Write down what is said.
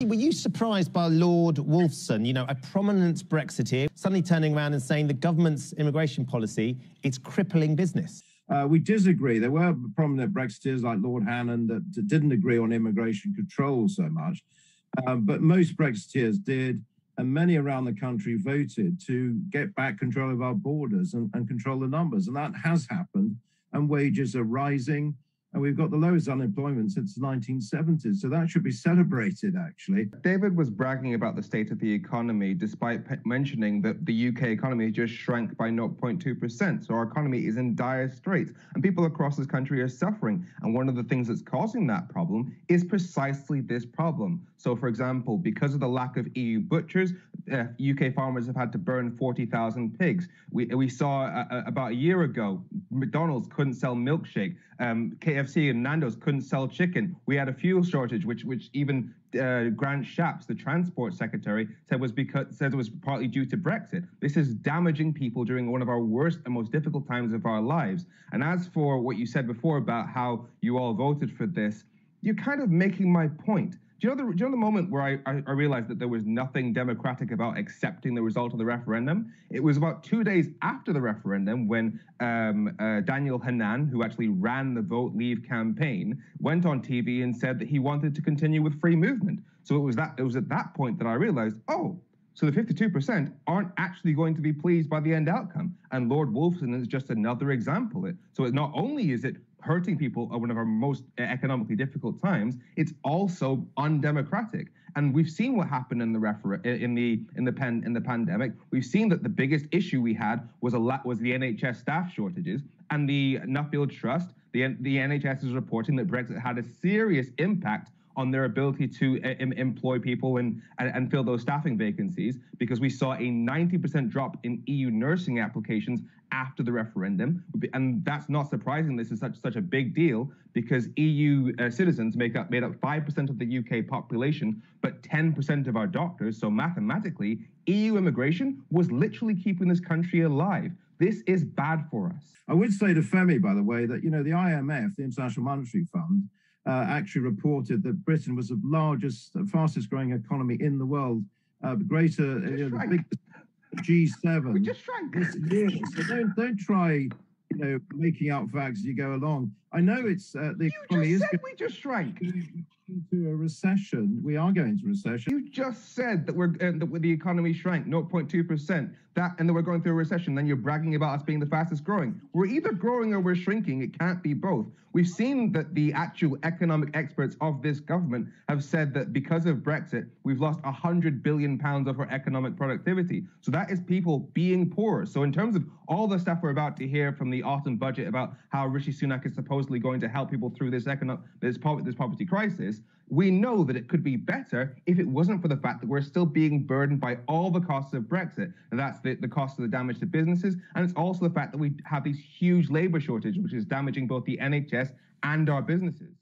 were you surprised by Lord Wolfson, you know, a prominent Brexiteer, suddenly turning around and saying the government's immigration policy, it's crippling business? We disagree. There were prominent Brexiteers like Lord Hannan that didn't agree on immigration control so much, but most Brexiteers did, and many around the country voted to get back control of our borders and control the numbers. And that has happened, and wages are rising, and we've got the lowest unemployment since the 1970s. So that should be celebrated, actually. David was bragging about the state of the economy, despite mentioning that the UK economy just shrank by 0.2%. So our economy is in dire straits, and people across this country are suffering. And one of the things that's causing that problem is precisely this problem. So, for example, because of the lack of EU butchers, UK farmers have had to burn 40,000 pigs. We saw about a year ago, McDonald's couldn't sell milkshake. KFC and Nando's couldn't sell chicken. We had a fuel shortage, which even Grant Shapps, the transport secretary, said it was partly due to Brexit. This is damaging people during one of our worst and most difficult times of our lives. And as for what you said before about how you all voted for this, you're kind of making my point. Do you know the moment where I realized that there was nothing democratic about accepting the result of the referendum? It was about 2 days after the referendum when Daniel Hannan, who actually ran the Vote Leave campaign, went on TV and said that he wanted to continue with free movement. So it was at that point that I realized, oh, so the 52% aren't actually going to be pleased by the end outcome. And Lord Wolfson is just another example of it. So not only is it hurting people at one of our most economically difficult times, it's also undemocratic. And we've seen what happened in the pandemic. We've seen that the biggest issue we had was the NHS staff shortages, and the Nuffield Trust, the NHS is reporting that Brexit had a serious impact on their ability to employ people and fill those staffing vacancies, because we saw a 90% drop in EU nursing applications after the referendum. And that's not surprising. This is such a big deal because EU citizens made up 5% of the UK population, but 10% of our doctors. So mathematically, EU immigration was literally keeping this country alive. This is bad for us. I would say to Femi, by the way, that, you know, the IMF, the International Monetary Fund, actually reported that Britain was the largest, fastest growing economy in the world, the biggest G7. We just shrank. This year. So don't try, you know, making out facts as you go along. I know it's the economy is. We just shrank into a recession. We are going to recession. You just said that the economy shrank 0.2%. And that we're going through a recession. Then you're bragging about us being the fastest growing. We're either growing or we're shrinking. It can't be both. We've seen that the actual economic experts of this government have said that because of Brexit, we've lost £100 billion of our economic productivity. So that is people being poorer. So in terms of all the stuff we're about to hear from the autumn budget about how Rishi Sunak is supposedly going to help people through this poverty crisis, we know that it could be better if it wasn't for the fact that we're still being burdened by all the costs of Brexit. And that's the cost of the damage to businesses. And it's also the fact that we have these huge labour shortages, which is damaging both the NHS and our businesses.